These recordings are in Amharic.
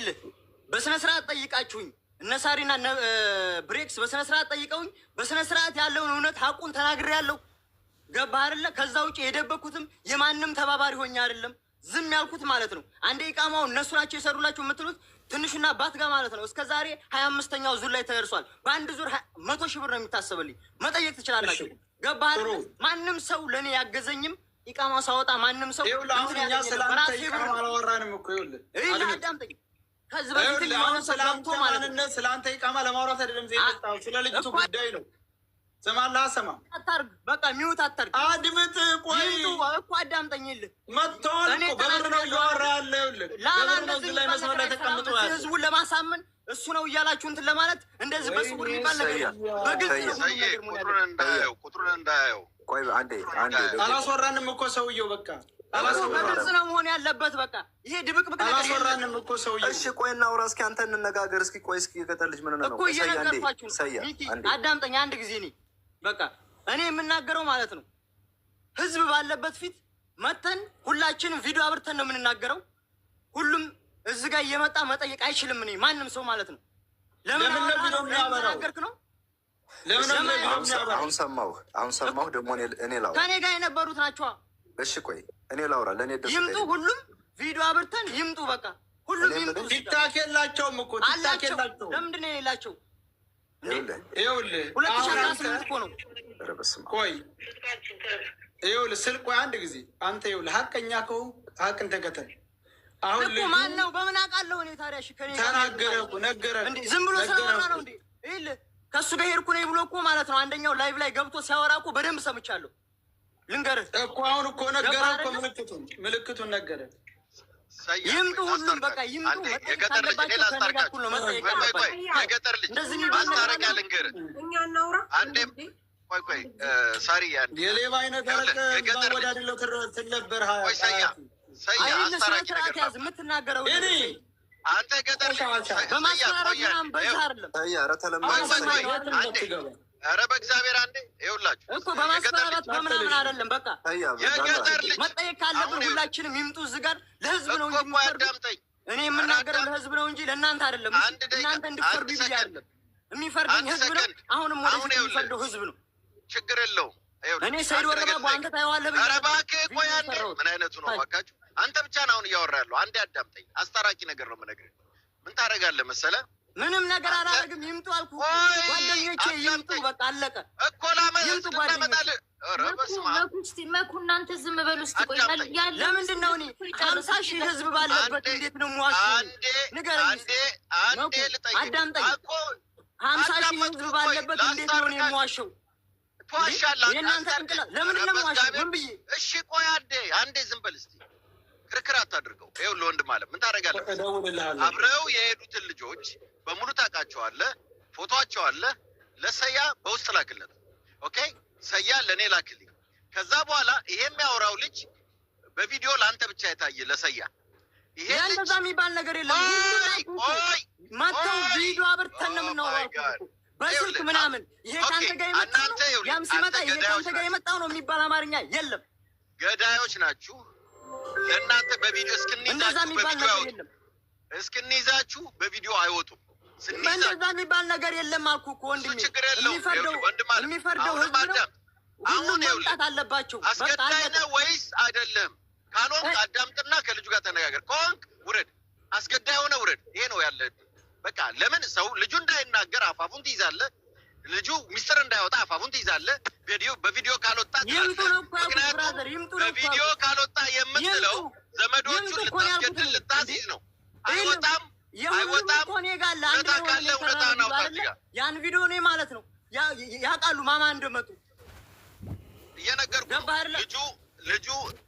ይኸውልህ በስነ ስርዓት ጠይቃችሁኝ እነ ሳሪና ብሬክስ በስነ ስርዓት ጠይቀውኝ በስነ ስርዓት ያለውን እውነት ሀቁን ተናግሬያለሁ። ገባህ አይደለ? ከዛ ውጭ የደበኩትም የማንም ተባባሪ ሆኜ አይደለም ዝም ያልኩት ማለት ነው። አንዴ ኢቃማውን እነሱ ናቸው የሰሩላችሁ የምትሉት ትንሽና ባት ጋር ማለት ነው። እስከ ዛሬ 25ኛው ዙር ላይ ተደርሷል። በአንድ ዙር 100,000 ብር ነው የሚታሰብልኝ። መጠየቅ ትችላላችሁ። ገባህ አይደለ? ማንም ሰው ለእኔ ያገዘኝም ኢቃማ ሳወጣ ማንም ሰው አዳምጠኝ። ከዚህ በፊት ስለአንተ ኢቃማ ለማውራት አይደለም ስለ ልጅቱ ጉዳይ ነው። ሰማላ ሰማ አታርግ። በቃ ሚውት አታርግ። አድምጥ። ቆይ እኮ አዳምጠኝ። መጥተዋል እኮ በብር ነው እያወራ ያለ። ህዝቡን ለማሳመን እሱ ነው እያላችሁ እንትን ለማለት እንደዚህ በስውር የሚባል ነገር በግልጽ ቁጥሩን እንዳያየው። ቆይ አንዴ አላስወራንም እኮ ሰውየው። በቃ በግልጽ ነው መሆን ያለበት። በቃ ይሄ ድብቅብቅ ነገር አላስወራንም እኮ ሰውየው። እሺ ቆይ እናውራ እስኪ፣ አንተ እንነጋገር እስኪ። ቆይ እስኪ የገጠር ልጅ ምን ነው እኮ እየነገርኳችሁ ነው። አዳምጠኝ አንድ ጊዜ። በቃ እኔ የምናገረው ማለት ነው ህዝብ ባለበት ፊት መተን ሁላችንም ቪዲዮ አብርተን ነው የምንናገረው። ሁሉም እዚህ ጋር እየመጣ መጠየቅ አይችልም። እኔ ማንም ሰው ማለት ነው። ለምን ተናገርክ ነው? አሁን ሰማሁ ደግሞ እኔ ላውራ። ከኔ ጋር የነበሩት ናቸዋ። እሺ ቆይ እኔ ላውራ። ለእኔ ደስ ይምጡ፣ ሁሉም ቪዲዮ አብርተን ይምጡ። በቃ ሁሉም ይምጡ። ቲክታክ የላቸውም እኮ ቲክታክ የላቸውም። ለምንድን ነው የሌላቸው? ይኸውልህ 2018 እኮ ነው። ቆይ ይኸውልህ ስል ቆይ አንድ ጊዜ አንተ ይኸውልህ ሀቀኛ ከሆንክ ሀቅን ተከተል። አሁን እኮ ማን ነው በምን አውቃለሁ እኔ ታዲያ? እሺ ከኔ ተናገረ እኮ ነገረ እንዴ? ዝም ብሎ ስለወራ ነው እንዴ? ይኸውልህ ከእሱ ጋር ሄድኩ ነኝ ብሎ እኮ ማለት ነው አንደኛው ላይቭ ላይ ገብቶ ሲያወራ እኮ በደንብ ሰምቻለሁ። ልንገርህ እኮ አሁን እኮ ነገረ እኮ ምልክቱን ነገረ። ይምጡ፣ ሁሉም በቃ ይምጡ። የገጠር ልጅ ሌላ አስታርቃችሁ ነው መጠየቅ የገጠር ልጅ ማስታረቂያ ልንገርህ። እኛ እናውራ አንዴም ቆይ ሳሪ አንዴ የሌባ አይነት የገጠር ልጅ ወዳድለው ትለበር ቆይ ሰያ አስታራቂ ነገር ያዝ የምትናገረው እኔ አንተ ገጠር በማስፈራራት ምናምን በዛ አይደለም። ኧረ ተለምዶ ኧረ በእግዚአብሔር አንዴ ይኸውላችሁ እኮ በማስፈራራት በምናምን አይደለም። በቃ የገጠር ልጅ መጠየቅ ካለብን ሁላችንም ይምጡ። እዚህ ጋር ለህዝብ ነው እንጂ አዳምጠኝ። እኔ የምናገረው ለህዝብ ነው እንጂ ለእናንተ አይደለም። እናንተ እንድትፈርዱ ብዬ አይደለም። የሚፈርድኝ ህዝብ ነው። አሁንም ወደ የሚፈርደው ህዝብ ነው። ችግር የለውም። እኔ ሰይድ ወረባ አንተ ታየዋለህ ብዬ። ኧረ እባክህ ቆይ አንዴ። ምን አይነቱ ነው እባካችሁ? አንተ ብቻ ነው አሁን እያወራ ያለው። አንዴ አዳምጠኝ። አስታራቂ ነገር ነው የምነግርህ። ምን ታደርጋለህ መሰለህ? ምንም ነገር አላደርግም። ይምጡ አልኩህ። ጓደኞቼ ይምጡ። በቃ አለቀ እኮ ይምጡ ጓደኞቼ። መኩ እናንተ ዝም በሉ እስኪ። ቆይ ለምንድን ነው እኔ 50,000 ህዝብ ባለበት እንዴት ነው የምዋሸው? ንገረኝ። አንዴ ልጠይቅ። አዳምጠኝ። 50,000 ህዝብ ባለበት እንዴት ነው እኔ የምዋሸው? ትዋሻለህ። የእናንተ ቅንቅላ ለምንድን ነው የምዋሸው? ምን ብዬ? እሺ ቆይ አንዴ ዝም በል እስኪ። ክርክር አታድርገው። ይኸውልህ ወንድም አለ ምን ታደርጋለህ? አብረው የሄዱትን ልጆች በሙሉ ታውቃቸዋለህ። ፎቶቸው አለ። ለሰያ በውስጥ ላክለት። ኦኬ ሰያ ለእኔ ላክልኝ። ከዛ በኋላ ይሄ የሚያወራው ልጅ በቪዲዮ ለአንተ ብቻ የታየ ለሰያ ይሄ እንደዛ የሚባል ነገር የለም። መተው ቪዲዮ አብርተን ነው የምናወራው በስልክ ምናምን። ይሄ ከአንተ ጋር የመጣው ነው ያም ሲመጣ ይሄ ከአንተ ጋር የመጣው ነው የሚባል አማርኛ የለም። ገዳዮች ናችሁ። ለእናንተ በቪዲዮ እስክንይዛችሁ በቪዲዮ አይወጡም። እንደዛ የሚባል ነገር የለም አልኩ እኮ ወንድሜ። የሚፈርደው ህዝብ ነው። ሁሉም መምጣት አለባቸው። አስገዳይ ነህ ወይስ አይደለም? ካልሆንክ አዳምጥና ከልጁ ጋር ተነጋገር። ከሆንክ ውረድ። አስገዳይ ሆነ ውረድ። ይሄ ነው ያለ። በቃ ለምን ሰው ልጁ እንዳይናገር አፋፉን ትይዛለህ? ልጁ ሚስጥር እንዳይወጣ አፋፉን ትይዛለህ? በቪዲዮ ካልወጣ በቪዲዮ ካልወጣ የምትለው ዘመዶቹን ልታስገድል ልታስይዝ ነው። አይወጣም አይወጣም። ለታካለህ እውነታህን አውጣ። ያን ቪዲዮ እኔ ማለት ነው ያውቃሉ ማማ እንደመጡ እየነገርኩህ። ልጁ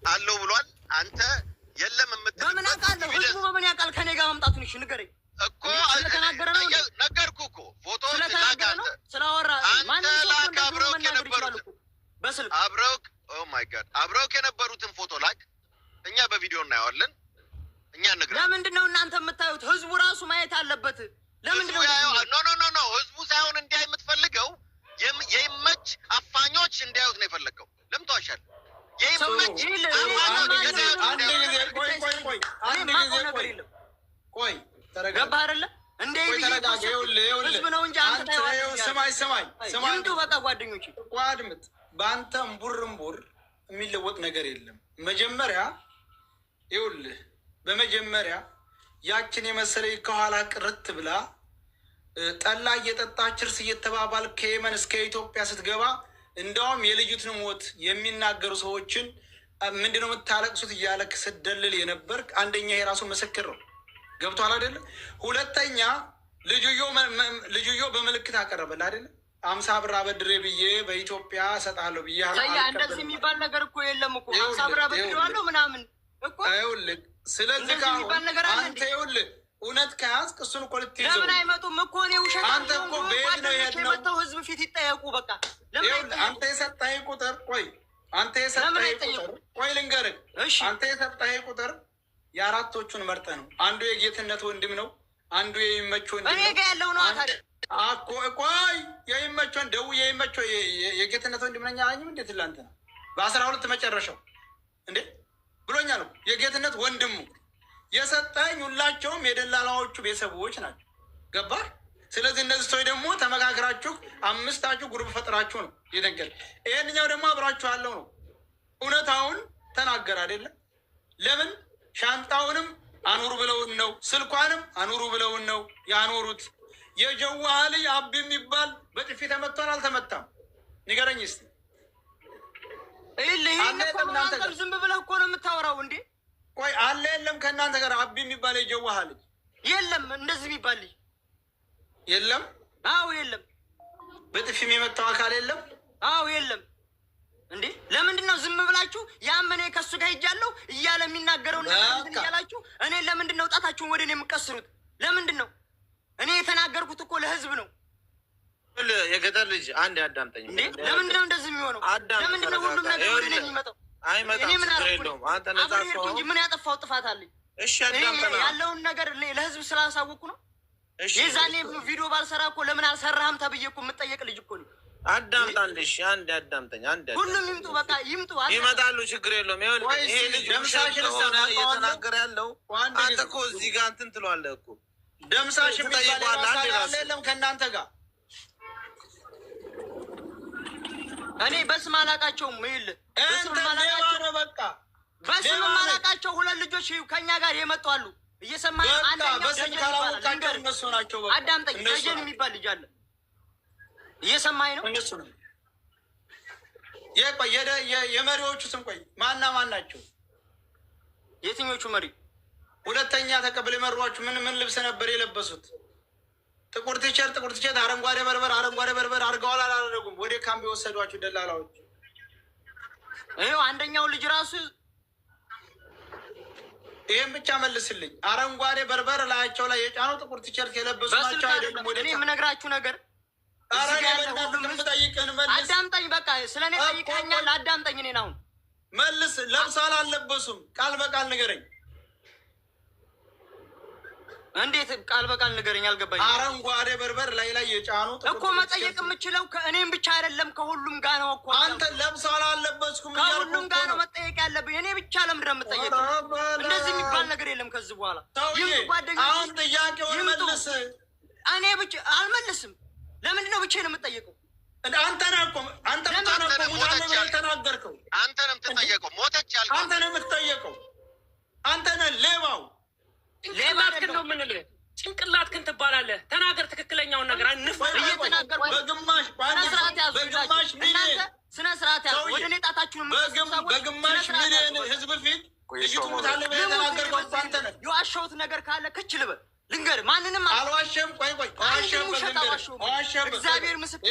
አለው ብሏል። አንተ የለም የምትል በምን አውቃለሁ? ህዝቡ በምን ያውቃል ከኔ ጋር መምጣቱን? እሺ ንገረኝ እኮ ስለተናገረ ነው። ነገርኩህ እኮ ፎቶ ስለተናገረ ነው ስላወራ አንተ ላክ። አብረውክ የነበሩት በስልክ ኦ ማይ ጋድ አብረውክ የነበሩትን ፎቶ ላክ። እኛ በቪዲዮ እናየዋለን። እኛ ንገር። ለምንድን ነው እናንተ የምታዩት? ህዝቡ ራሱ ማየት አለበት። ለምንድን ነው ኖ ህዝቡ ሳይሆን እንዲያ የምትፈልገው የይመች አፋኞች እንዲያዩት ነው የፈለግከው። ለምን ተዋሻለህ? የይመች ቆይ ገባህ አይደለ? እንዴ ህዝብ ነው እንጂ አንተ ሰማይ በቃ ጓደኞች ቋድምት በአንተ እምቡር የሚለወጥ ነገር የለም። መጀመሪያ ይኸውልህ በመጀመሪያ ያችን የመሰለ ከኋላ ቅርት ብላ ጠላ እየጠጣች እርስ እየተባባል ከየመን እስከ ኢትዮጵያ ስትገባ እንደውም የልጅቱን ሞት የሚናገሩ ሰዎችን ምንድነው የምታለቅሱት እያለክ ስትደልል የነበር አንደኛ የራሱ ምስክር ነው። ገብቷል አይደለ? ሁለተኛ ልጅዮ በምልክት አቀረበል አይደለ? 50 ብር አበድሬ ብዬ በኢትዮጵያ እሰጥሃለሁ ብዬ እንደዚህ የሚባል ነገር እኮ የለም እኮ 50 ብር አበድሬዋለሁ ምናምን እኮ ይኸውልህ። ስለዚህ አንተ ይኸውልህ እውነት ከያዝክ እሱን እኮ ልትይዘው ለምን አይመጡም እኮ እኔ ውሸት አንተ እኮ ቤት ነው የመጣው ህዝብ ፊት ይጠየቁ በቃ አንተ የሰጠኸኝ ቁጥር ቆይ ልንገርህ አንተ የሰጠኸኝ ቁጥር የአራቶቹን መርጠህ ነው። አንዱ የጌትነት ወንድም ነው፣ አንዱ የሚመች ወንድም ነው። እኔ ጋር ያለው ነው ታዲያ ቆይ የሚመቸውን ደውዬ የሚመቸው የጌትነት ወንድም ነኝ አላኝም እንዴት ላንተ ነው በ12 መጨረሻው እንዴ ብሎኛል ነው የጌትነት ወንድሙ የሰጠኝ። ሁላቸውም የደላላዎቹ ቤተሰቦች ናቸው። ገባህ? ስለዚህ እነዚህ ሰዎች ደግሞ ተመካክራችሁ 5 ግሩፕ ፈጥራችሁ ነው የደንገል። ይሄንኛው ደግሞ አብራችሁ ያለው ነው። እውነታውን ተናገር አይደለም። ለምን ሻንጣውንም አኑሩ ብለውን ነው፣ ስልኳንም አኑሩ ብለውን ነው ያኖሩት። የጀዋህ ልጅ አብ የሚባል በጥፊ ተመቷል አልተመታም? ንገረኝ እስኪ። ዝም ብለህ እኮ ነው የምታወራው እንዴ? ቆይ አለ የለም ከእናንተ ጋር አብ የሚባል የጀዋህ ልጅ የለም? እንደዚህ የሚባል ልጅ የለም? አዎ የለም። በጥፊም የመታው አካል የለም? አዎ የለም። እንዴ ለምንድን ነው ዝም ብላችሁ ያመኔ ከሱ ጋር ሄጃለሁ እያለ የሚናገረው ነገር እያላችሁ እኔ ለምንድን ነው ጣታችሁን ወደ እኔ የምቀስሩት? ለምንድን ነው? እኔ የተናገርኩት እኮ ለህዝብ ነው። የገጠር ልጅ አንድ አዳምጠኝ። እንዴ ለምንድን ነው እንደዚህ የሚሆነው? ለምንድን ነው ሁሉም ነገር ወደ እኔ የሚመጣው? እኔ ምን አደረኩኝ? አብሬ እንጂ ምን ያጠፋው ጥፋት አለኝ? እሺ አዳምጠኝ። ያለውን ነገር ለህዝብ ስላሳወቅኩ ነው። የዛኔ ቪዲዮ ባልሰራ እኮ ለምን አልሰራህም ተብዬ እኮ የምጠየቅ ልጅ እኮ ነው። አዳምጣልሽ አንድ አዳምጠኝ። ሁሉም ይምጡ፣ በቃ ይምጡ፣ ይመጣሉ፣ ችግር የለውም። ይሄ ልጅ ሆነ እየተናገረ ያለው አንተ እኮ እዚህ ጋር እንትን ትለዋለህ እኮ ደምሳሽ የለም ከእናንተ ጋር እኔ በስም አላቃቸውም። ይኸውልህ በስም አላቃቸው 2 ልጆች ከኛ ጋር የመጡ አሉ። እየሰማኝ አዳምጠኝ። ደጀን የሚባል ልጅ አለ። እየሰማኝ ነው። የመሪዎቹ ስም ቆይ ማን ናቸው? የትኞቹ መሪ? ሁለተኛ ተቀብለ የመሯችሁ ምን ልብስ ነበር የለበሱት? ጥቁር ቲሸርት አረንጓዴ በርበር አድርገዋል አላደረጉም? ወደ ካምፕ የወሰዷችሁ ደላላዎች። ይኸው አንደኛው ልጅ ራሱ ይህም ብቻ መልስልኝ። አረንጓዴ በርበር ላያቸው ላይ የጫኑ ጥቁር ቲሸርት የለበሱ ናቸው አይደለም? ወደ የምነግራችሁ ነገር አዳምጠኝ። በቃ ስለ እኔ ጠይቀኛል። አዳምጠኝ። እኔን አሁን መልስ። ለብሰዋል አልለበሱም? ቃል በቃል ንገረኝ። እንዴት ቃል በቃል ንገረኝ? አልገባኝ። አረንጓዴ በርበር ላይ የጫኑ እኮ መጠየቅ የምችለው ከእኔም ብቻ አይደለም ከሁሉም ጋር ነው እኮ። አንተ ለብሰዋል አልለበስኩም? ከሁሉም ጋር ነው መጠየቅ ያለብኝ። እኔ ብቻ ለምንድን ነው የምጠየቀው? እንደዚህ የሚባል ነገር የለም ከዚህ በኋላ። አሁን ጥያቄውን መልስ። እኔ ብቻ አልመልስም። ለምንድን ነው ብቻዬን የምጠየቀው? አንተ ነህ እኮ አንተ ብቻ ነው የተናገርከው። አንተ ነው የምትጠየቀው። ሞተች ያልከው አንተ ነው የምትጠየቀው። አንተ ነህ ሌባው። ሌባክን ነው የምንልህ። ጭንቅላትክን ትባላለህ። ተናገር ትክክለኛውን ነገር። እየተናገርኩ በግማሽ ሚሊዮን ስነ ስርዓት ያዝ። ወደ እኔ ጣታችሁን በግማሽ ሚሊዮን ህዝብ ፊት ልጅቱ ሙታለ የተናገርከው አንተ ነህ። የዋሸሁት ነገር ካለ ክች ልበል ልንገርህ። ማንንም አልዋሸም። ቆይ እግዚአብሔር ምስክር።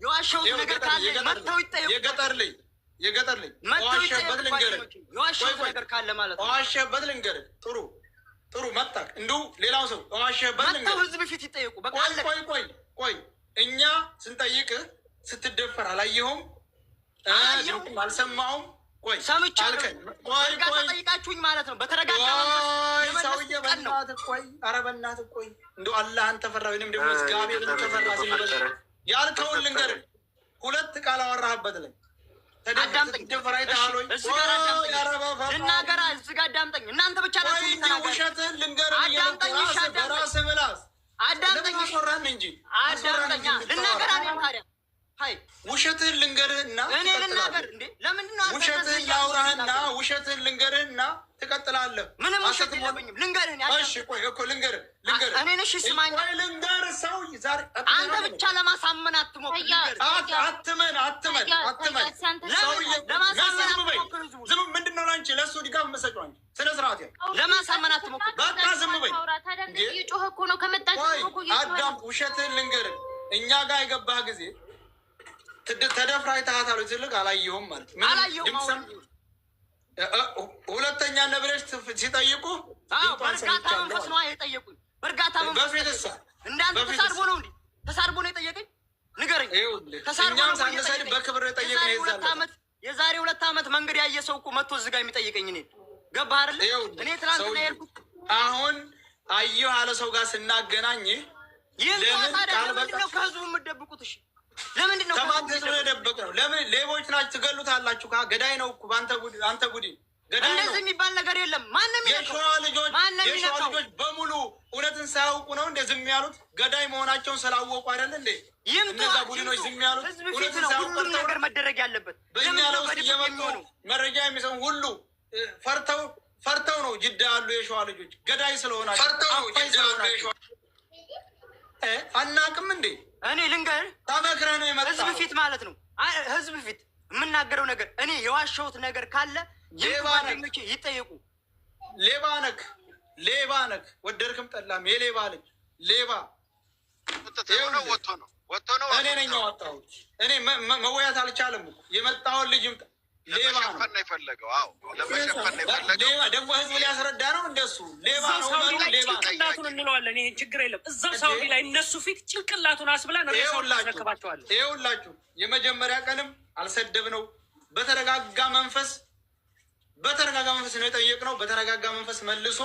የዋሸሁት ነገር ካለ መጥተው ይጠየቁ። የገጠር ልጅ ዋሸበት ልንገርህ። የዋሸሁት ነገር ካለ ማለት ነው። ዋሸበት ልንገርህ። ጥሩ መጣህ። እንዲሁ ሌላው ሰው ዋሸበት ልንገርህ። መጥተው ህዝብ ፊት ይጠየቁ። በቃ ቆይ እኛ ስንጠይቅህ ስትደፈር አላየኸውም? አልሰማሁም? ቆይ ሰምቻለሁ። ጠይቃችሁኝ ማለት ነው። በተረጋጋ ሰውዬ በእናትህ ቆይ፣ ኧረ በእናትህ ቆይ። እንደው አላህን ተፈራ ወይም ደግሞ እግዚአብሔርን ተፈራ። ዝም ብለህ ያልከውን ልንገርህ። 2 ቃል አወራህበት ላይ አዳምጠኝ። ልናገራ እዚህ ጋር አዳምጠኝ። እናንተ ብቻ ናችሁ። ውሸትህን ልንገርህ። አዳምጠኝ። አዳምጠኝ አስወራን እንጂ አዳምጠኛ ልናገር አይደል ታዲያ ሃይ ውሸትህን ልንገርህና እኔ ልናገር እንዴ ለምንድን ነው ውሸትህን ላውራህና ውሸትህን ልንገርህና ትቀጥላለህ ምንም ውሸት የለብኝም ልንገርህ እሺ ቆይ እኮ ልንገርህ እኔ ነሽ ስማኝ ቆይ ልንገርህ ሰው ዛሬ አንተ ብቻ ለማሳመን አትሞክር አትመን ለማሳመን ዝም ምንድን ነው አንቺ ለእሱ ድጋፍ መሰጫው አንቺ ስነ ስርዓት ለማሳመን አትሞክር በቃ ዝም በይ እየጮኸ እኮ ነው ከመጣችሁ እኮ አዳም ውሸትህን ልንገርህ እኛ ጋር የገባህ ጊዜ ተደፍራ አይተሃታል ትልቅ አላየሁም ማለት ምን አላየሁም ሁለተኛ ነብረሽ ሲጠይቁ በእርጋታ መንፈስ ነው የጠየቁኝ በእርጋታ መንፈስ እንዳንተ ተሳርቦ ነው እንዴ ተሳርቦ ነው የጠየቀኝ ንገረኝ ተሳርቦ ነው ሳንሰድ በክብር የጠየቀኝ የዛሬ 2 ዓመት መንገድ ያየ ሰው እኮ መጥቶ እዚህ ጋር የሚጠይቀኝ እኔ ገባህ አይደል እኔ ትናንትና የሄድኩት አሁን አየሁ አለ ሰው ጋር ስናገናኝ ለምን ነው ከህዝቡ የምትደብቁት እሺ ለምንድን ነው ከማንተስ ነው የደበቅነው ለምን ሌቦች ናችሁ ትገሉታላችሁ ገዳይ ነው እኮ አንተ ጉዲ ገዳይ ነው እንደዚህ የሚባል ነገር የለም ማንንም የሸዋ ልጆች በሙሉ እውነትን ሳያውቁ ነው እንደ ዝም ያሉት ገዳይ መሆናቸውን ስላወቁ አይደል እንዴ እነዛ ቡድኖች ዝም ያሉት እውነትን ሳያውቁ ሁሉም ነገር መደረግ ያለበት በእኛ ለውስጥ እየመጡ መረጃ የሚሰሙ ሁሉ ፈርተው ነው ጅዳ ያሉ የሸዋ ልጆች ገዳይ ስለሆናቸው ፈርተው ነው ጅዳ ያሉ የሸዋ አናቅም እንዴ እኔ ልንገር ተመክረህ ነው የመጣው ህዝብ ፊት ማለት ነው ህዝብ ፊት የምናገረው ነገር እኔ የዋሸሁት ነገር ካለ ሌባነክ ይጠየቁ ሌባ ነክ ወደድክም ጠላም የሌባ ልጅ ሌባ ወጥቶ ነው እኔ ነኝ ያወጣሁት እኔ መወያት አልቻለም እኮ የመጣውን ልጅ ይምጣ ሌባ ነው የፈለገው አዎ ለመሸፈን ነው የፈለገው ሌባ ደግሞ ህዝብ ሊያስረዳ ነው እንደሱ ሌባ ነው ሌባ ጭንቅላቱን እንለዋለን ይሄን ችግር የለም እዛው ሳውዲ ላይ እነሱ ፊት ጭንቅላቱን አስብላን እናስረክባቸዋለን ይኸውላችሁ የመጀመሪያ ቀንም አልሰደብነው በተረጋጋ መንፈስ ነው የጠየቅነው በተረጋጋ መንፈስ መልሶ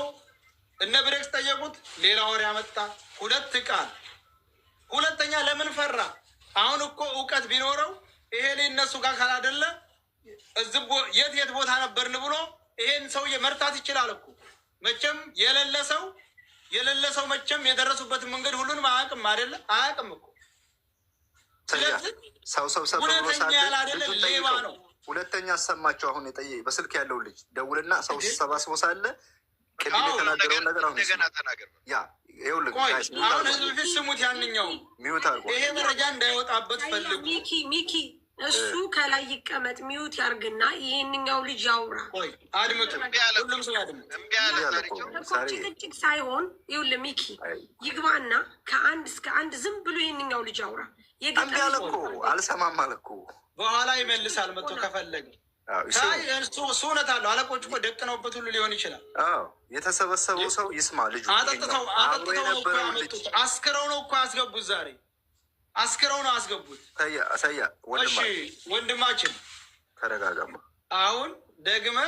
እነ ብሬክስ ጠየቁት ሌላ ወሬ ያመጣ 2 ቃል ሁለተኛ ለምን ፈራ አሁን እኮ እውቀት ቢኖረው ይሄ እነሱ ጋር ካላደለ እዝቦ የት ቦታ ነበርን ብሎ ይሄን ሰውዬ መርታት ይችላል እኮ መቼም የሌለ ሰው መቼም የደረሱበትን መንገድ ሁሉንም አያውቅም አይደለ አያውቅም እኮ ሰው ሁለተኛ ያላደለ ሌባ ነው ሁለተኛ አሰማቸው አሁን በስልክ ያለው ልጅ ደውልና ሰው ተሰባስቦ ሳለ ቅድም የተናገረውን ነገር አሁን እንደገና ተናገር ያ ይኸውልህ አሁን ህዝብ ፊት ስሙት ያንኛው ሚውት አድርጎ ይሄ መረጃ እንዳይወጣበት ፈልጉ ሚኪ እሱ ከላይ ይቀመጥ ሚውት ያርግና ይሄንኛው ልጅ ያውራ አድምጡ ሁሉም ሰው ያድምጥ ጭቅጭቅ ሳይሆን ይኸውልህ ሚኪ ይግባና ከአንድ እስከ አንድ ዝም ብሎ ይሄንኛው ልጅ ያውራ እንዲ አለ እኮ አልሰማም አለ እኮ በኋላ ይመልሳል መጥቶ ከፈለገ እሱ እውነት አለው አለቆች እኮ ደቅነውበት ሁሉ ሊሆን ይችላል የተሰበሰበው ሰው ይስማ ልጁ አጠጥተው አስክረው ነው እኮ ያስገቡት ዛሬ አስክረው ነው አስገቡት ሰያ ወንድማችን ተረጋጋማ አሁን ደግመ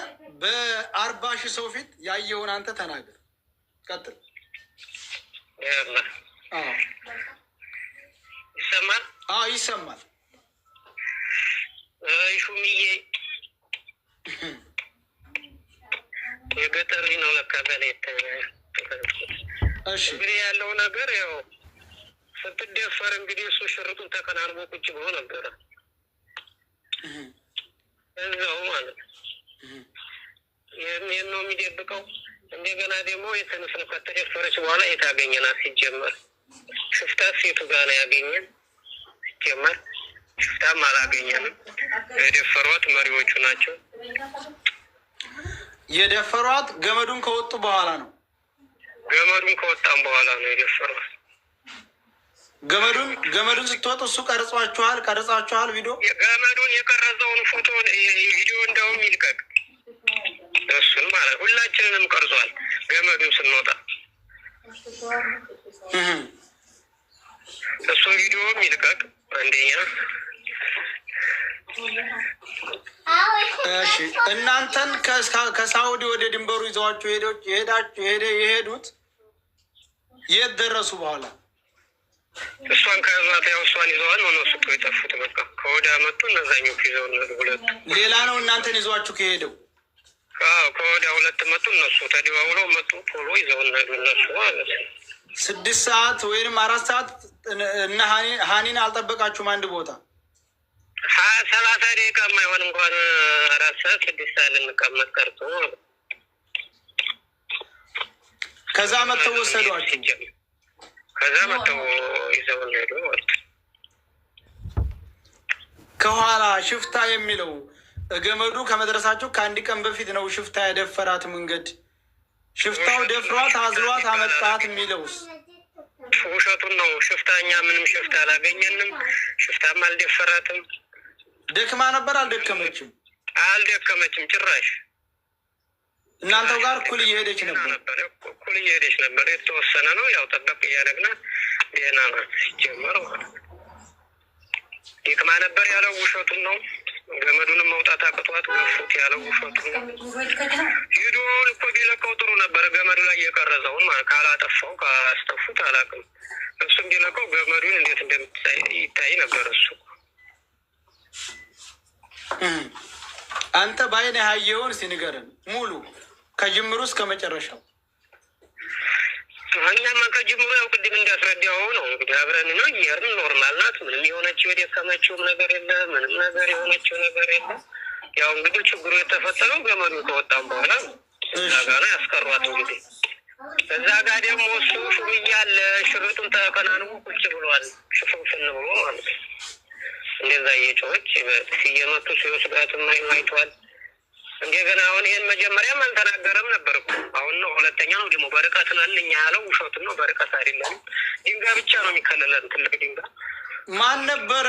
በ40,000 ሰው ፊት ያየውን አንተ ተናገር ቀጥል ይሰማል ይሰማል ሹምዬ የገጠር ነው ለካ በሌት እንግዲህ ያለው ነገር ያው ስትደፈር እንግዲህ እሱ ሽርጡን ተከናንቦ ቁጭ ብሎ ነበረ እዛው ማለት ይህን ነው የሚደብቀው እንደገና ደግሞ የተነስነ ከተደፈረች በኋላ የታገኘናት ሲጀመር ሽፍታ ሴቱ ጋር ነው ያገኘን ሲጀመር ሽፍታም አላገኘንም የደፈሯት መሪዎቹ ናቸው የደፈሯት ገመዱን ከወጡ በኋላ ነው ገመዱን ከወጣም በኋላ ነው የደፈሯት ገመዱን ስትወጡ እሱ ቀርጿችኋል ቪዲዮ ገመዱን የቀረጸውን ፎቶ ቪዲዮ እንደውም ይልቀቅ እሱን ማለት ሁላችንንም ቀርጿል ገመዱን ስንወጣ እሱ ቪዲዮም ይልቀቅ አንደኛ እሺ እናንተን ከሳውዲ ወደ ድንበሩ ይዘዋችሁ የሄዱት የት ደረሱ በኋላ እሷን ከዛት ያው እሷን ይዘዋል ነው እነሱ እኮ የጠፉት በቃ ከወዳ መጡ እነዛኞቹ ይዘው ሁለት ሌላ ነው እናንተን ይዘዋችሁ ከሄደው ከወዳ 2 መጡ እነሱ ተደዋውለው መጡ ቶሎ ይዘው እነሱ ማለት 6 ሰዓት ወይም 4 ሰዓት እና ሀኒን አልጠበቃችሁም? አንድ ቦታ 30 ደቂቃ የማይሆን እንኳን 4 ሰዓት 6 ሰዓት ልንቀመጥ ቀርቶ ከዛ መተው ወሰዷችሁ። ከዛ መተው ይዘውን ሄዱ። ከኋላ ሽፍታ የሚለው ገመዱ ከመድረሳቸው ከአንድ ቀን በፊት ነው ሽፍታ ያደፈራት መንገድ። ሽፍታው ደፍሯት አዝሏት አመጣት የሚለውስ ውሸቱን ነው። ሽፍታኛ ምንም ሽፍታ አላገኘንም። ሽፍታም አልደፈራትም። ደክማ ነበር? አልደከመችም? አልደከመችም ጭራሽ። እናንተው ጋር እኩል እየሄደች ነበር? እኩል እየሄደች ነበር። የተወሰነ ነው ያው ጠበቅ እያደረግና ደህና ናት። ሲጀመር ደክማ ነበር ያለው ውሸቱን ነው። ገመዱንም መውጣት አቅቷት ገፉት ያለው ውሸቱን ነው። ቪዲዮውን እኮ ቢለቀው ጥሩ ነበር። ገመዱ ላይ የቀረጸውን ካላጠፋው ካላስተፉት አላውቅም። እሱም ቢለቀው ገመዱን እንዴት እንደምታይ ይታይ ነበር። እሱ አንተ በአይን ያየውን ሲንገርን ሙሉ ከጅምሩ እስከ መጨረሻው። እኛማ ከጅምሩ ያው ቅድም እንዳስረዳው ነው እንግዲህ አብረን ነው እየሄድን ኖርማል ናት። ምንም የሆነችው የደከመችውም ነገር የለ፣ ምንም ነገር የሆነችው ነገር የለ። ያው እንግዲህ ችግሩ የተፈጠረው ገመዱ ከወጣም በኋላ እዛ ጋር ያስቀሯት። እንግዲህ እዛ ጋር ደግሞ እሱ ሹብያ አለ ሽርጡን ተከናንቦ ቁጭ ብሏል። ሽፍንፍን ብሎ ማለት ነው። እንደዛ እየጮኸች እየመቱ ሲወስዷትም አይቷል። እንደገና አሁን ይህን መጀመሪያም አልተናገረም ነበር እኮ አሁን ነው ሁለተኛ ነው ደግሞ በርቀት ነን እኛ ያለው ውሸቱን ነው። በርቀት አይደለም ድንጋይ ብቻ ነው የሚከለለን፣ ትልቅ ድንጋይ። ማን ነበረ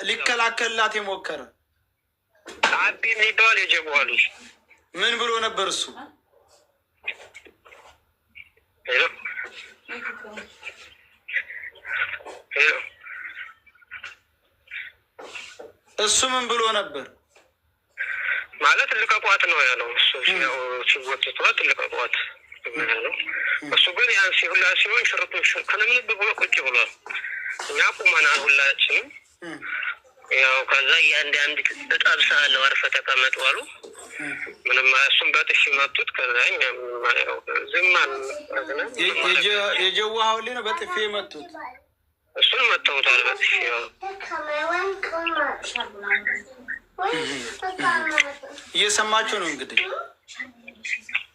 ሊከላከልላት የሞከረ? አቢ የሚባል የጀቧሉ። ምን ብሎ ነበር እሱ? እሱ ምን ብሎ ነበር ማለት? ልቀቋት ነው ያለው እሱ። ያው ሲወጥቷት ልቀቋት ነው እሱ። ግን ያን ሲሁላ ሲሆን ሽርጡን ከነምንብ ብሎ ቁጭ ብሏል። እኛ ቁመናል ሁላችንም። ያው ከዛ እያንዳንድ እጠብሳለሁ አርፈ ተቀመጡ አሉ። ምንም እሱም በጥፊ መቱት። ከዛ እኛ ዝም አልን። የጀዋሃው ነው በጥፊ መቱት። እሱን መተውታል በጥፊ። ያው እየሰማችሁ ነው እንግዲህ።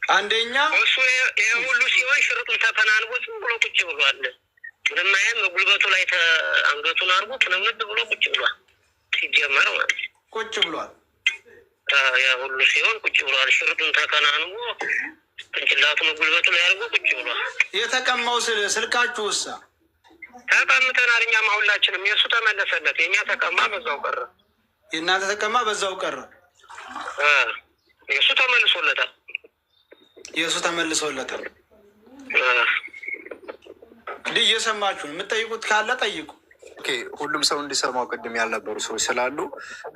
አንደኛ እሱ ይሄ ሁሉ ሲሆን ሽርጡን ተከናንቦ ዝም ብሎ ቁጭ ብሏል። ምንም አይም ጉልበቱ ላይ አንገቱን አርጎ ትነምድ ብሎ ቁጭ ብሏል። ሲጀመር ማለት ቁጭ ብሏል። ያ ሁሉ ሲሆን ቁጭ ብሏል። ሽርጡን ተከናንቦ ቅንጭላቱን ጉልበቱ ላይ አርጎ ቁጭ ብሏል። የተቀማው ስልካችሁ ውሳ ተቀምተናል። እኛም ሁላችንም የእሱ ተመለሰለት። የእኛ ተቀማ በዛው ቀረ። የእናንተ ተቀማ በዛው ቀረ። የእሱ ተመልሶለታል። የእሱ ተመልሶለታል። እንዲህ እየሰማችሁ የምትጠይቁት ካለ ጠይቁ። ሁሉም ሰው እንዲሰማው ቅድም ያልነበሩ ሰዎች ስላሉ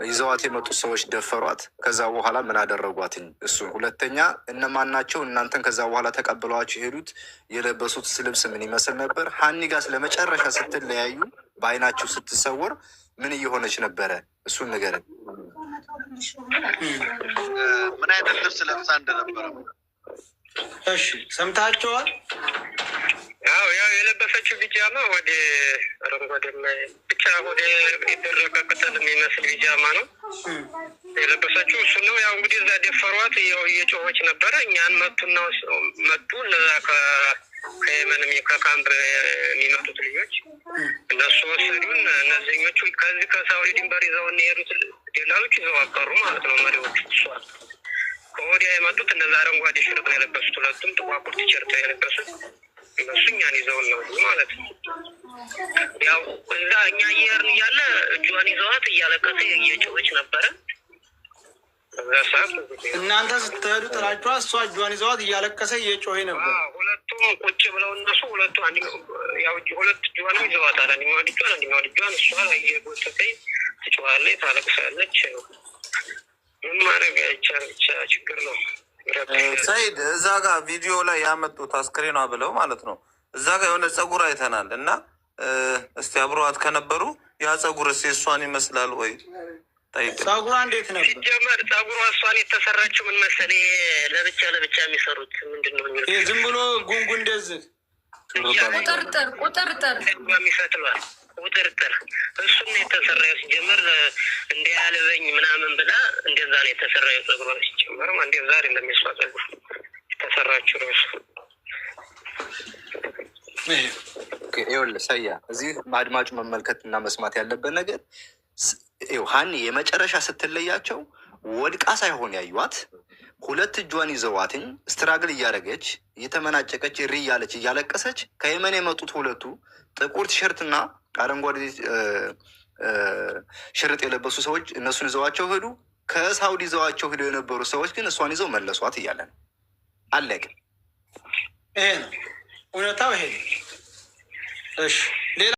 ይዘዋት የመጡት ሰዎች ደፈሯት። ከዛ በኋላ ምን አደረጓትኝ? እሱ ሁለተኛ እነማን ናቸው? እናንተን ከዛ በኋላ ተቀብለዋቸው የሄዱት የለበሱት ልብስ ምን ይመስል ነበር? ሀኒ ጋር ለመጨረሻ ስትለያዩ በአይናችሁ ስትሰወር ምን እየሆነች ነበረ? እሱን ንገረን። ምን አይነት ልብስ ለብሳ እንደነበረ? እሺ ሰምታችኋል? ያው የለበሰችው ቢጃማ ወደ አረንጓዴ ብቻ ወደ የደረቀ ቅጠል የሚመስል ቢጃማ ነው የለበሰችው። እሱ ነው ያው እንግዲህ እዛ ደፈሯት። ያው እየጮኸች ነበረ። እኛን መጡ እነዛ ከየመን ከካምፕ የሚመጡት ልጆች እነሱ ወሰዱን። እነዚህኞቹ ከዚህ ከሳውዲ ድንበር ይዘው የሄዱት ደላሎች ይዘው አቀሩ ማለት ነው። መሪዎቹ እሷ ከወዲያ የመጡት እነዛ አረንጓዴ ሽርጥ ነው የለበሱት። ሁለቱም ጥቋቁር ቲሸርት የለበሱት እነሱ እኛን ይዘውን ነው ማለት ነው። ያው እዛ እኛ እየሄድን እያለ እጇን ይዘዋት እያለቀሰ እየጮኸች ነበረ። እዛ ሰዓት እናንተ ስትሄዱ ጥላችኋ፣ እሷ እጇን ይዘዋት እያለቀሰ እየጮኸ ነበር። ሁለቱም ቁጭ ብለው እነሱ ሁለቱ ያው ሁለት እጇንም ይዘዋታል። አንደኛዋ ልጇን እሷ ላይ እየጎተተኝ ትጮኻለች፣ ታለቅሳለች። ምን ማድረግ አይቻልም። ብቻ ችግር ነው። ሰይድ እዛ ጋር ቪዲዮ ላይ ያመጡት አስክሬኗ ብለው ማለት ነው። እዛ ጋር የሆነ ጸጉር አይተናል እና እስቲ አብረዋት ከነበሩ ያ ጸጉር ስ እሷን ይመስላል ወይ ጠይቅ። ጸጉሯ እንዴት ነበር? ሲጀመር ጸጉሯ እሷን የተሰራችው ምን መሰለህ? ለብቻ የሚሰሩት ምንድን ነው? ዝም ብሎ ጉንጉን እንደዚህ ቁጥርጥር ይፈትሏል። ቁጥርጥር እሱም የተሰራው ሲጀመር እንደ ያልበኝ ምናምን ብላ እንደዛ ነው የተሰራው። የጸጉሯ ሲጀመር እንደዛ አይደለም የሷ ጸጉር የተሰራችው ራሱ። ይኸውልህ ሰያ እዚህ አድማጩ መመልከት እና መስማት ያለበት ነገር ሀኒ የመጨረሻ ስትለያቸው ወድቃ ሳይሆን ያዩዋት ሁለት እጇን ይዘዋትኝ ስትራግል እያደረገች እየተመናጨቀች ሪ እያለች እያለቀሰች ከየመን የመጡት ሁለቱ ጥቁር ቲሸርትና አረንጓዴ ሽርጥ የለበሱ ሰዎች እነሱን ይዘዋቸው ሄዱ። ከሳውዲ ይዘዋቸው ሄደው የነበሩ ሰዎች ግን እሷን ይዘው መለሷት እያለ ነው። አለቅ ይሄ ነው እውነታው። ይሄ እሺ ሌላ